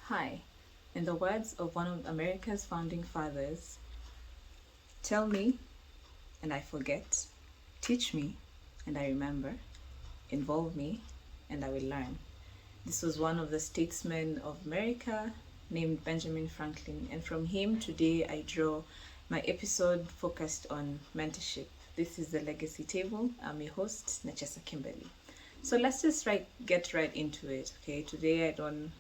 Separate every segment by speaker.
Speaker 1: Hi. In the words of one of America's founding fathers, tell me and I forget, teach me and I remember, involve me and I will learn. This was one of the statesmen of America named Benjamin Franklin, and from him today I draw my episode focused on mentorship. This is the Legacy Table. I'm your host, Nachesa Kimberly. So let's just get right into it. Okay, today I don't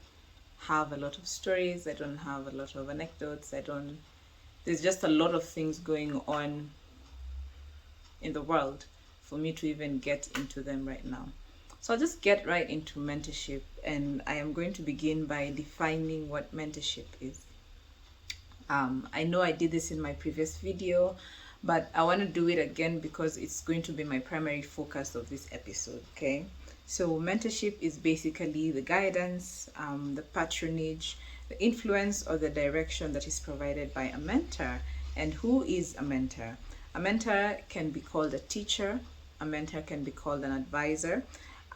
Speaker 1: have a lot of stories, I don't have a lot of anecdotes, there's just a lot of things going on in the world for me to even get into them right now. So I'll just get right into mentorship, and I am going to begin by defining what mentorship is. I know I did this in my previous video, but I want to do it again because it's going to be my primary focus of this episode. Okay, so mentorship is basically the guidance, the patronage, the influence, or the direction that is provided by a mentor. And who is a mentor? A mentor can be called a teacher, a mentor can be called an advisor,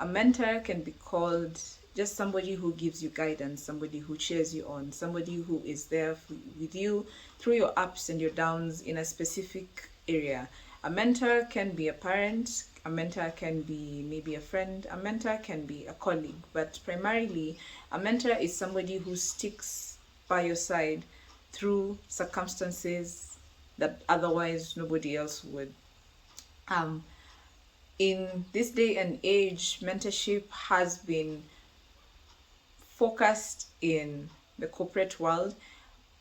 Speaker 1: a mentor can be called just somebody who gives you guidance, somebody who cheers you on, somebody who is there with you through your ups and your downs in a specific area. A mentor can be a parent, a mentor can be maybe a friend, a mentor can be a colleague, but primarily a mentor is somebody who sticks by your side through circumstances that otherwise nobody else would. In this day and age, mentorship has been focused in the corporate world,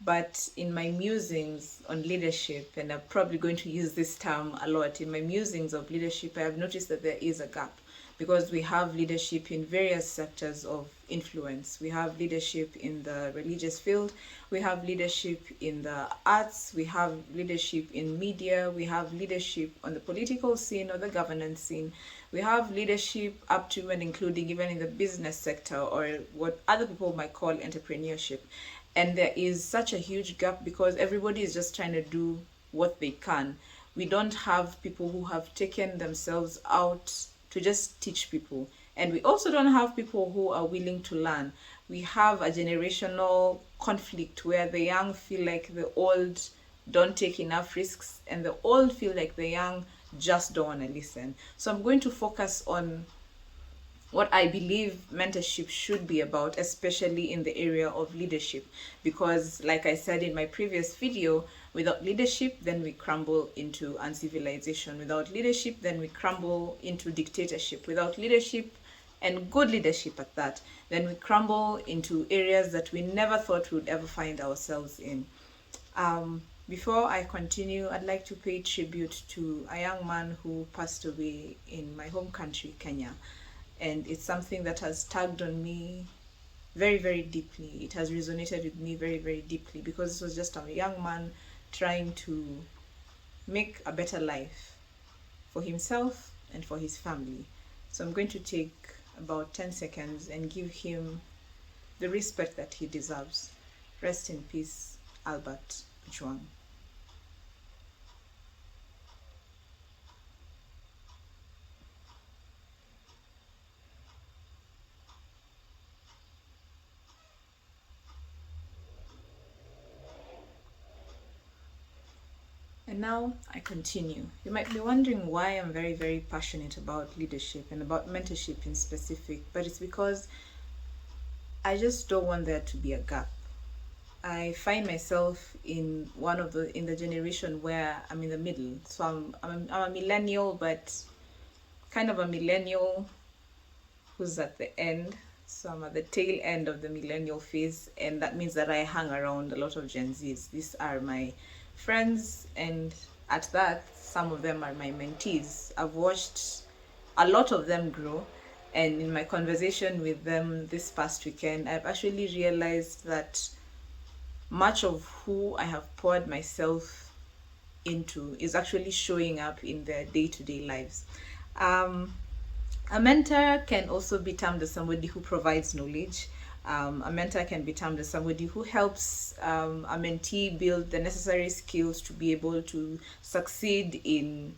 Speaker 1: but in my musings on leadership, and I'm probably going to use this term a lot, in my musings of leadership, I have noticed that there is a gap because we have leadership in various sectors of influence. We have leadership in the religious field, we have leadership in the arts, we have leadership in media, we have leadership on the political scene or the governance scene, we have leadership up to and including even in the business sector or what other people might call entrepreneurship. And there is such a huge gap because everybody is just trying to do what they can. We don't have people who have taken themselves out to just teach people, and we also don't have people who are willing to learn. We have a generational conflict where the young feel like the old don't take enough risks, and the old feel like the young just don't want to listen. So I'm going to focus on what I believe mentorship should be about, especially in the area of leadership. Because, like I said in my previous video, without leadership, then we crumble into uncivilization. Without leadership, then we crumble into dictatorship. Without leadership, and good leadership at that, then we crumble into areas that we never thought we would ever find ourselves in. Before I continue, I'd like to pay tribute to a young man who passed away in my home country, Kenya. And it's something that has tugged on me very, very deeply. It has resonated with me very, very deeply because this was just a young man trying to make a better life for himself and for his family. So I'm going to take about 10 seconds and give him the respect that he deserves. Rest in peace, Albert Ojwang. And now I continue. You might be wondering why I'm very, very passionate about leadership and about mentorship in specific, but it's because I just don't want there to be a gap. I find myself in the generation where I'm in the middle. So I'm a millennial, but kind of a millennial who's at the end. So I'm at the tail end of the millennial phase, and that means that I hang around a lot of Gen Zs. These are my friends, and at that, some of them are my mentees. I've watched a lot of them grow, and in my conversation with them this past weekend, I've actually realized that much of who I have poured myself into is actually showing up in their day-to-day lives. A mentor can also be termed as somebody who provides knowledge. A mentor can be termed as somebody who helps a mentee build the necessary skills to be able to succeed in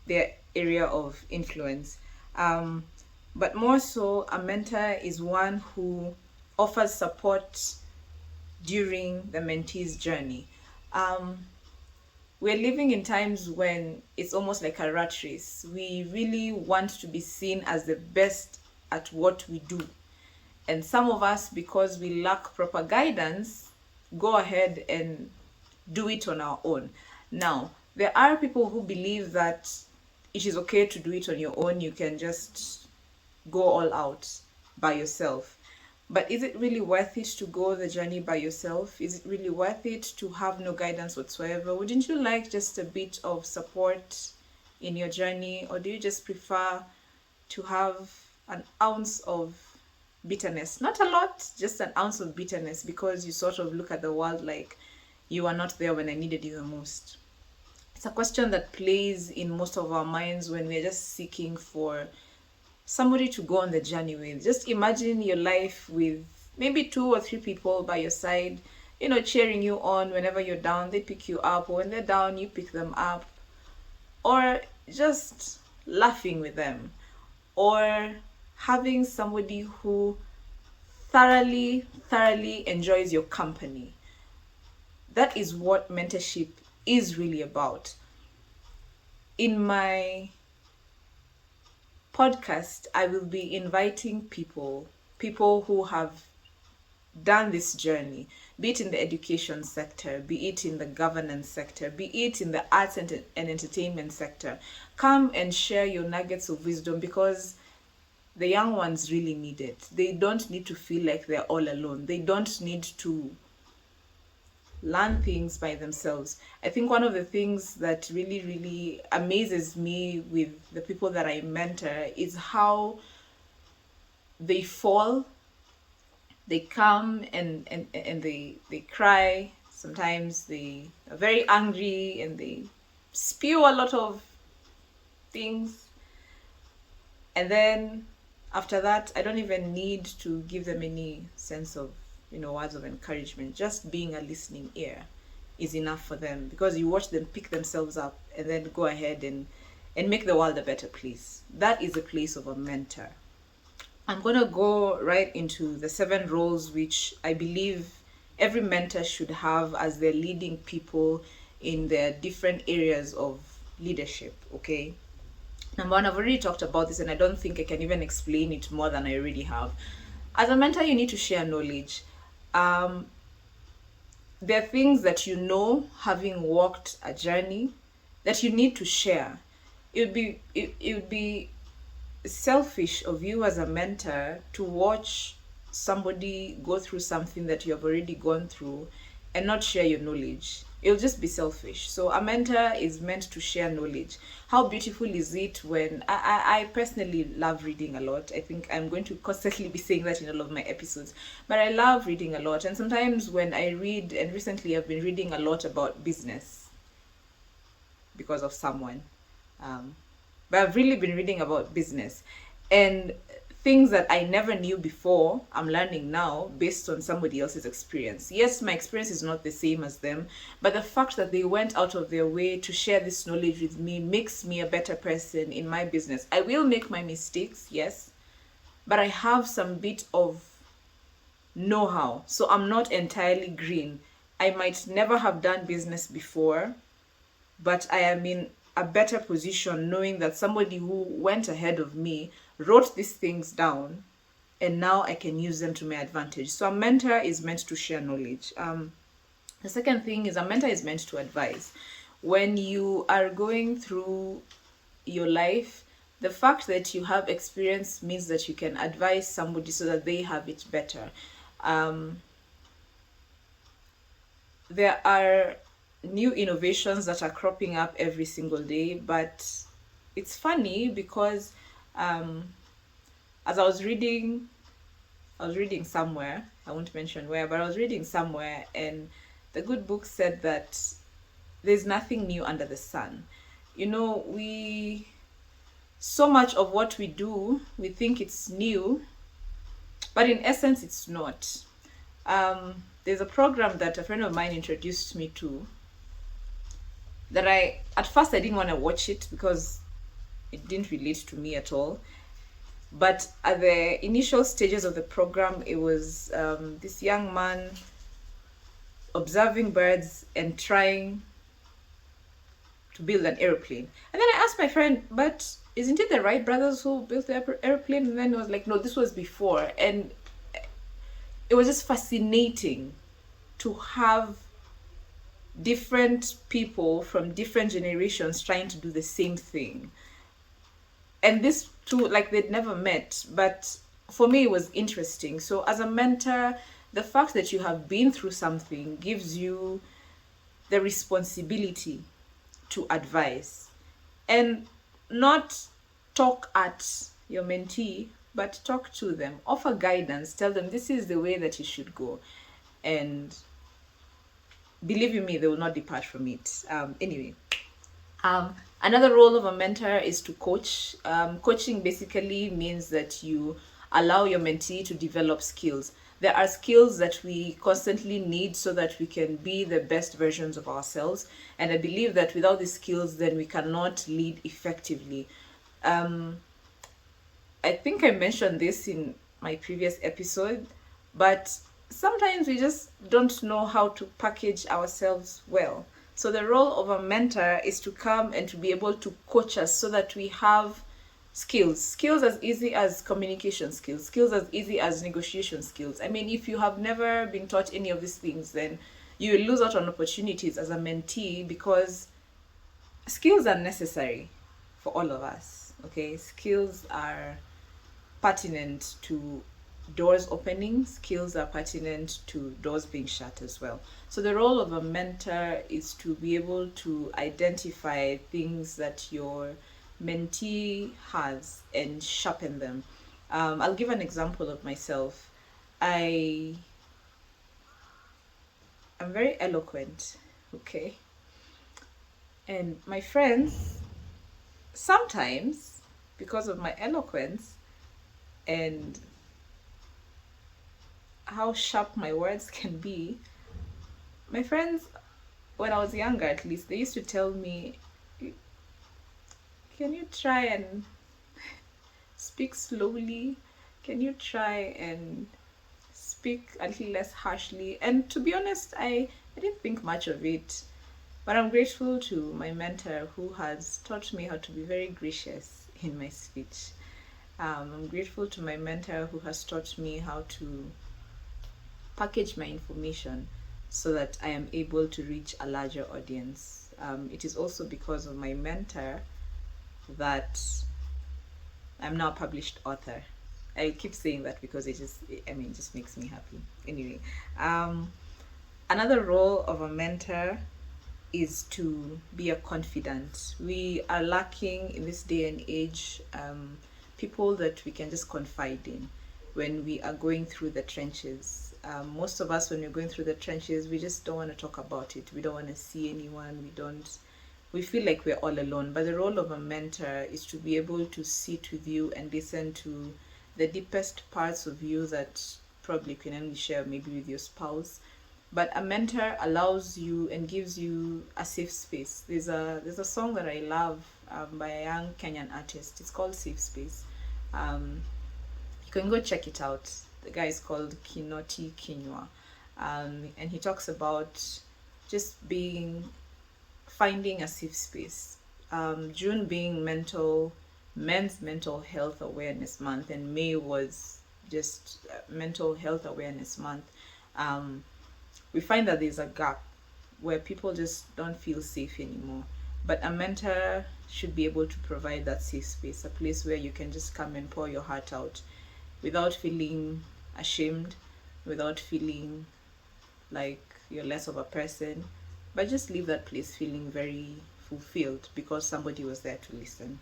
Speaker 1: their area of influence. But more so, a mentor is one who offers support during the mentee's journey. We're living in times when it's almost like a rat race. We really want to be seen as the best at what we do. And some of us, because we lack proper guidance, go ahead and do it on our own. Now, there are people who believe that it is okay to do it on your own. You can just go all out by yourself. But is it really worth it to go the journey by yourself? Is it really worth it to have no guidance whatsoever? Wouldn't you like just a bit of support in your journey? Or do you just prefer to have an ounce of bitterness? Not a lot, just an ounce of bitterness, because you sort of look at the world like you are not there when I needed you the most. It's a question that plays in most of our minds when we're just seeking for somebody to go on the journey with. Just imagine your life with maybe 2 or 3 people by your side, cheering you on whenever you're down. They pick you up, or when they're down, you pick them up, or just laughing with them, or having somebody who thoroughly enjoys your company. That is what mentorship is really about. In my podcast, I will be inviting people who have done this journey, be it in the education sector, be it in the governance sector, be it in the arts and entertainment sector. Come and share your nuggets of wisdom, because the young ones really need it. They don't need to feel like they're all alone. They don't need to learn things by themselves. I think one of the things that really amazes me with the people that I mentor is how they fall, they come and they cry. Sometimes they are very angry and they spew a lot of things. And then after that, I don't even need to give them any sense of words of encouragement. Just being a listening ear is enough for them, because you watch them pick themselves up and then go ahead and make the world a better place. That is the place of a mentor. I'm going to go right into the 7 roles which I believe every mentor should have as they're leading people in their different areas of leadership. Okay, number 1, I've already talked about this and I don't think I can even explain it more than I already have. As a mentor, you need to share knowledge. There are things that having walked a journey, that you need to share. It would be selfish of you as a mentor to watch somebody go through something that you have already gone through and not share your knowledge. It'll just be selfish. So a mentor is meant to share knowledge. How beautiful is it when I personally love reading a lot. I think I'm going to constantly be saying that in all of my episodes, but I love reading a lot. And sometimes when I read, and recently I've been reading a lot about business because of someone, but I've really been reading about business, and things that I never knew before, I'm learning now based on somebody else's experience. Yes, my experience is not the same as them, but the fact that they went out of their way to share this knowledge with me makes me a better person in my business. I will make my mistakes, yes, but I have some bit of know-how, so I'm not entirely green. I might never have done business before, but I am in a better position knowing that somebody who went ahead of me wrote these things down, and now I can use them to my advantage. So a mentor is meant to share knowledge. The second thing is, a mentor is meant to advise. When you are going through your life, the fact that you have experience means that you can advise somebody so that they have it better. There are new innovations that are cropping up every single day, but it's funny because as I was reading somewhere, I won't mention where, but I was reading somewhere, and the good book said that there's nothing new under the sun. So much of what we do, we think it's new, but in essence, it's not. There's a program that a friend of mine introduced me to that at first I didn't want to watch it because it didn't relate to me at all. But at the initial stages of the program, it was this young man observing birds and trying to build an airplane. And then I asked my friend, but isn't it the Wright brothers who built the airplane? And then it was like, no, this was before. And it was just fascinating to have different people from different generations trying to do the same thing. And this two, like, they'd never met, but for me it was interesting. So as a mentor, the fact that you have been through something gives you the responsibility to advise and not talk at your mentee, but talk to them, offer guidance, tell them this is the way that you should go, and believe you me, they will not depart from it. Anyway, another role of a mentor is to coach. Coaching basically means that you allow your mentee to develop skills. There are skills that we constantly need so that we can be the best versions of ourselves. And I believe that without these skills, then we cannot lead effectively. I think I mentioned this in my previous episode, but sometimes we just don't know how to package ourselves well. So the role of a mentor is to come and to be able to coach us so that we have skills as easy as communication skills as easy as negotiation skills. I mean, if you have never been taught any of these things, then you will lose out on opportunities as a mentee, because skills are necessary for all of us. Okay, skills are pertinent to doors opening, skills are pertinent to doors being shut as well. So the role of a mentor is to be able to identify things that your mentee has and sharpen them. I'll give an example of myself. I am very eloquent, okay? And my friends, sometimes, because of my eloquence and how sharp my words can be, my friends, when I was younger at least, they used to tell me, can you try and speak slowly? Can you try and speak a little less harshly? And to be honest, I didn't think much of it. But I'm grateful to my mentor who has taught me how to be very gracious in my speech. I'm grateful to my mentor who has taught me how to package my information so that I am able to reach a larger audience. It is also because of my mentor that I'm now a published author. I keep saying that because it just makes me happy. Anyway, another role of a mentor is to be a confidant. We are lacking in this day and age people that we can just confide in when we are going through the trenches. Most of us, when we're going through the trenches, we just don't want to talk about it. We don't want to see anyone. We feel like we're all alone. But the role of a mentor is to be able to sit with you and listen to the deepest parts of you that probably you can only share maybe with your spouse. But a mentor allows you and gives you a safe space. There's a song that I love by a young Kenyan artist. It's called Safe Space. You can go check it out. The guy is called Kinoti Kinywa. And he talks about just finding a safe space. June being Men's Mental Health Awareness Month, and May was just Mental Health Awareness Month. We find that there's a gap where people just don't feel safe anymore. But a mentor should be able to provide that safe space, a place where you can just come and pour your heart out without feeling ashamed, without feeling like you're less of a person, but just leave that place feeling very fulfilled because somebody was there to listen.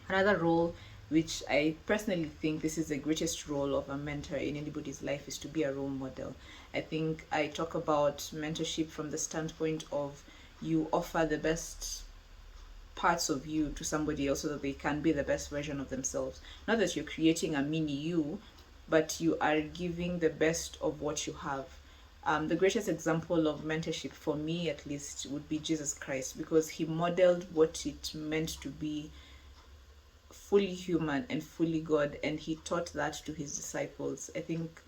Speaker 1: Another role, which I personally think this is the greatest role of a mentor in anybody's life, is to be a role model. I think I talk about mentorship from the standpoint of you offer the best parts of you to somebody else so that they can be the best version of themselves. Not that you're creating a mini you, but you are giving the best of what you have. The greatest example of mentorship, for me at least, would be Jesus Christ, because he modeled what it meant to be fully human and fully God, and he taught that to his disciples. I think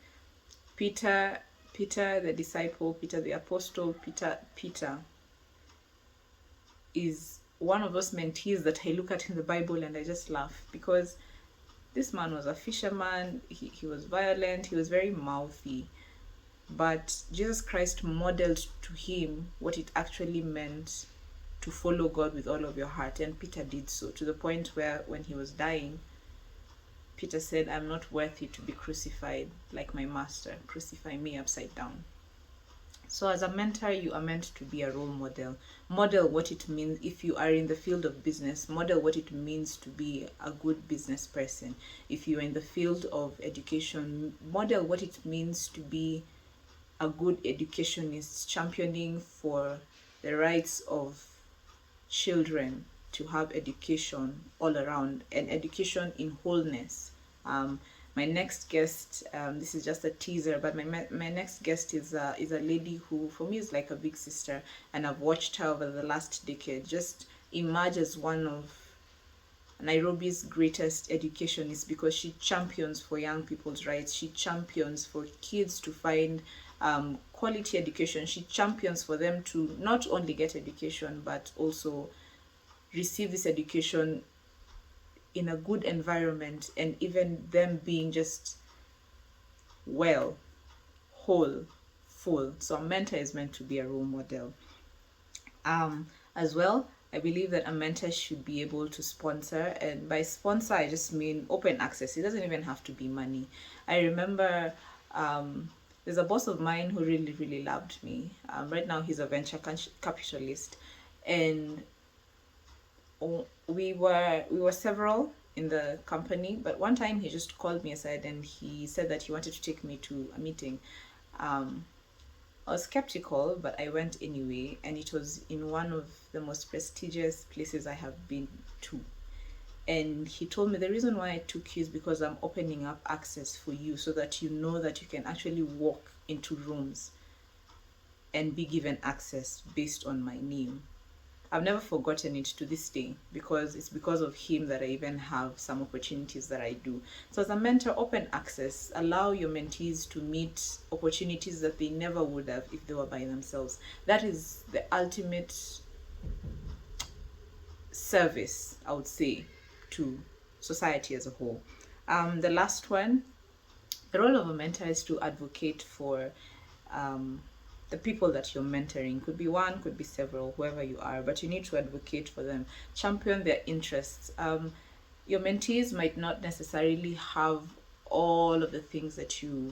Speaker 1: Peter, Peter the disciple, Peter the apostle, Peter is one of those mentees that I look at in the Bible and I just laugh, because this man was a fisherman, he was violent, he was very mouthy, but Jesus Christ modeled to him what it actually meant to follow God with all of your heart, and Peter did so, to the point where when he was dying, Peter said, I'm not worthy to be crucified like my master. Crucify me upside down. So as a mentor, you are meant to be a role model. Model what it means if you are in the field of business. Model what it means to be a good business person. If you are in the field of education, model what it means to be a good educationist, championing for the rights of children to have education all around, and education in wholeness. My next guest, this is just a teaser, but my next guest is a lady who for me is like a big sister, and I've watched her over the last decade just emerge as one of Nairobi's greatest educationists, because she champions for young people's rights. She champions for kids to find quality education. She champions for them to not only get education but also receive this education in a good environment, and even them being just well, whole, full. So a mentor is meant to be a role model. As well, I believe that a mentor should be able to sponsor, and by sponsor I just mean open access. It doesn't even have to be money. I remember there's a boss of mine who really loved me. Right now he's a venture capitalist, and we were several in the company, but one time he just called me aside and he said that he wanted to take me to a meeting. I was skeptical, but I went anyway, and it was in one of the most prestigious places I have been to. And he told me the reason why I took you is because I'm opening up access for you so that you know that you can actually walk into rooms and be given access based on my name. I've never forgotten it to this day, because it's because of him that I even have some opportunities that I do. So as a mentor, open access, allow your mentees to meet opportunities that they never would have if they were by themselves. That is the ultimate service, I would say, to society as a whole. The last one, the role of a mentor is to advocate for the people that you're mentoring. Could be one, could be several, whoever you are, but you need to advocate for them, champion their interests. Your mentees might not necessarily have all of the things that you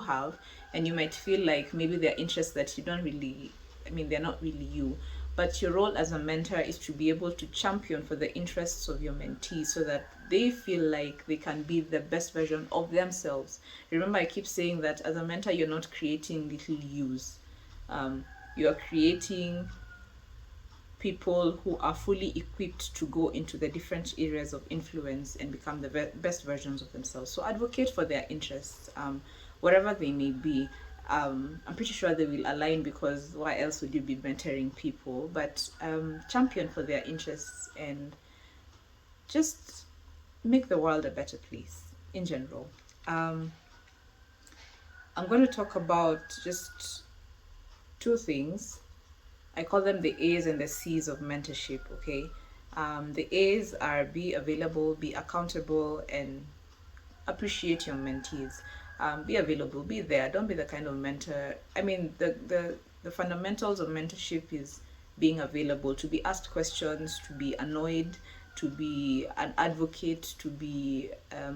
Speaker 1: have, and you might feel like maybe their interests that you don't really, I mean, they're not really you. But your role as a mentor is to be able to champion for the interests of your mentee so that they feel like they can be the best version of themselves. Remember, I keep saying that as a mentor, you're not creating little yous. You're creating people who are fully equipped to go into the different areas of influence and become the best versions of themselves. So advocate for their interests, whatever they may be. I'm pretty sure they will align, because why else would you be mentoring people? But champion for their interests and just make the world a better place in general. I'm going to talk about just two things. I call them the A's and the C's of mentorship, okay? The A's are be available, be accountable, and appreciate your mentees. Be available, be there. Don't be the kind of mentor. I mean, the fundamentals of mentorship is being available, to be asked questions, to be annoyed, to be an advocate, to be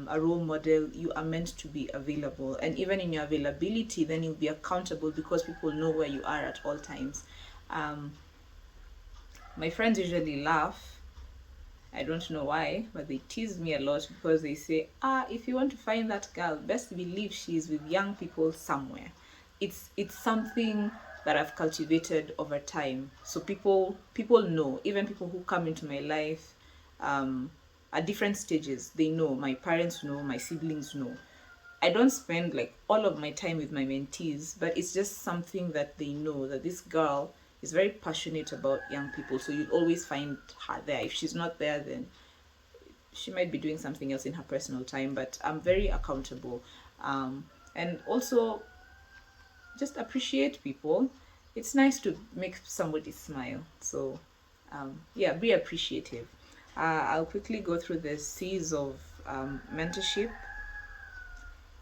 Speaker 1: a role model. You are meant to be available, and even in your availability, then you'll be accountable because people know where you are at all times. My friends usually laugh. I don't know why, but they tease me a lot because they say, if you want to find that girl, best believe she's with young people somewhere. It's something that I've cultivated over time. So people know, even people who come into my life at different stages, they know. My parents know, my siblings know. I don't spend like all of my time with my mentees, but it's just something that they know, that this girl is very passionate about young people. So you'll always find her there. If she's not there, then she might be doing something else in her personal time, but I'm very accountable. And also just appreciate people. It's nice to make somebody smile. So, yeah, be appreciative. I'll quickly go through the C's of mentorship,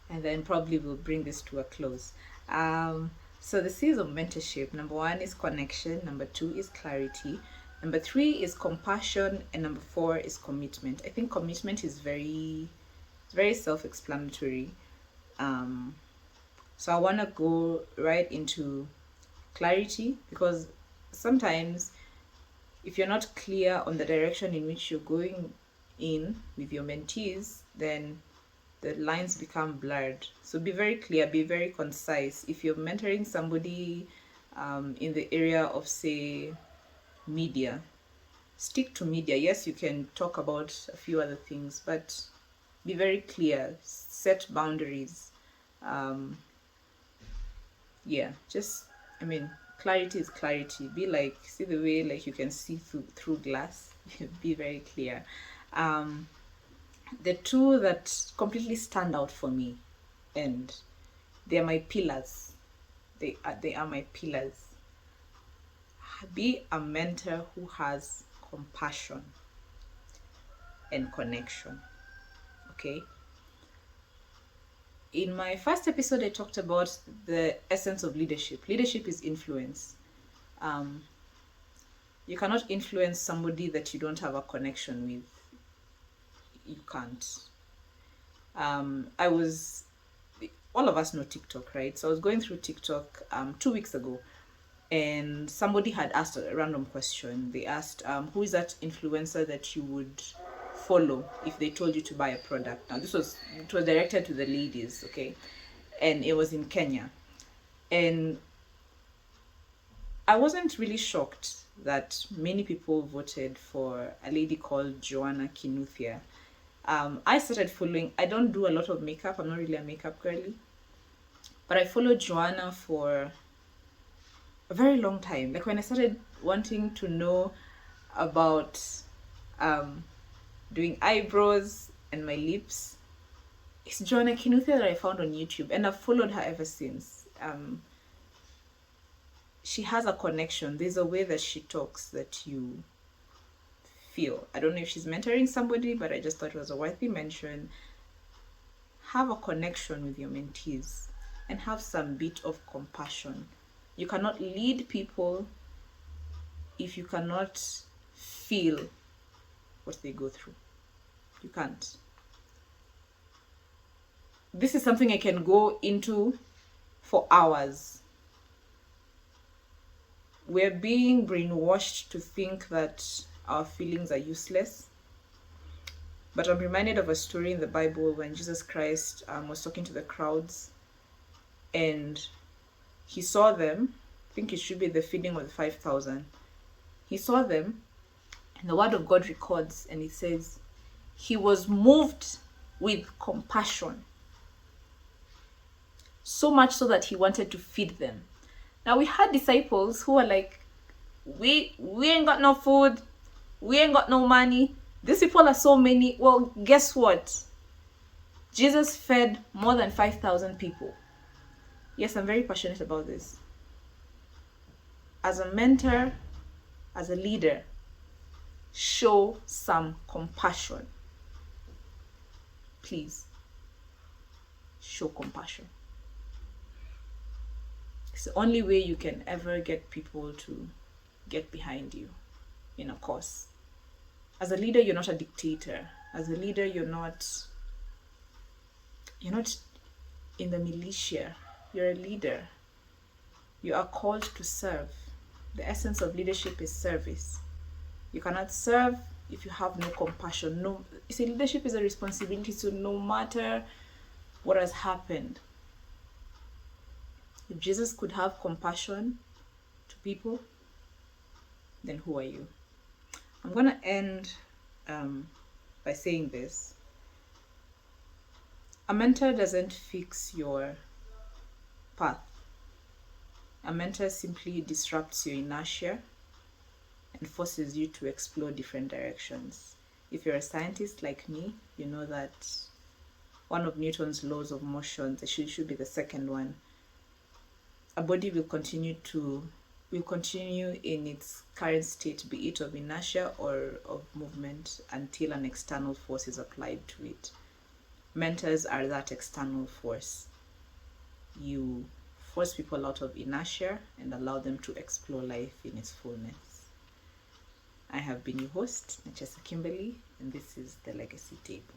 Speaker 1: and then probably we'll bring this to a close. So the C's of mentorship: number one is connection, number two is clarity, number three is compassion, and number four is commitment. I think commitment is very self-explanatory. So I want to go right into clarity, because sometimes if you're not clear on the direction in which you're going in with your mentees, then the lines become blurred. So be very clear, be very concise. If you're mentoring somebody in the area of, say, media, stick to media. Yes, you can talk about a few other things, but be very clear, set boundaries. Yeah, just, I mean, clarity is clarity. Be like, see the way like you can see through glass. Be very clear. The two that completely stand out for me, and they are my pillars. They are my pillars. Be a mentor who has compassion and connection. Okay. In my first episode, I talked about the essence of leadership. Leadership is influence. You cannot influence somebody that you don't have a connection with. You can't. All of us know TikTok, right? So I was going through TikTok 2 weeks ago, and somebody had asked a random question. They asked, who is that influencer that you would follow if they told you to buy a product? Now, it was directed to the ladies, okay? And it was in Kenya. And I wasn't really shocked that many people voted for a lady called Joanna Kinuthia. I started following, I don't do a lot of makeup, I'm not really a makeup girly, but I followed Joanna for a very long time. Like when I started wanting to know about doing eyebrows and my lips, it's Joanna Kinuthia that I found on YouTube, and I've followed her ever since. She has a connection. There's a way that she talks that you feel. I don't know if she's mentoring somebody, but I just thought it was a worthy mention. Have a connection with your mentees and have some bit of compassion. You cannot lead people if you cannot feel what they go through. You can't. This is something I can go into for hours. We're being brainwashed to think that our feelings are useless. But I'm reminded of a story in the Bible when Jesus Christ was talking to the crowds, and he saw them. I think it should be the feeding of the 5,000. He saw them, and the word of God records, and it says, he was moved with compassion, so much so that he wanted to feed them. Now we had disciples who were like, we ain't got no food, we ain't got no money, these people are so many. Well, guess what? Jesus fed more than 5,000 people. Yes, I'm very passionate about this. As a mentor, as a leader, show some compassion. Please, show compassion. It's the only way you can ever get people to get behind you in a cause. As a leader, you're not a dictator. As a leader, you're not in the militia. You're a leader. You are called to serve. The essence of leadership is service. You cannot serve if you have no compassion. No, you see, leadership is a responsibility. So no matter what has happened, if Jesus could have compassion to people, then who are you? I'm going to end by saying this. A mentor doesn't fix your path. A mentor simply disrupts your inertia and forces you to explore different directions. If you're a scientist like me, you know that one of Newton's laws of motion, it should be the second one. A body will continue in its current state, be it of inertia or of movement, until an external force is applied to it. Mentors are that external force. You force people out of inertia and allow them to explore life in its fullness. I have been your host, Nachesa Kimberly, and this is The Legacy Table.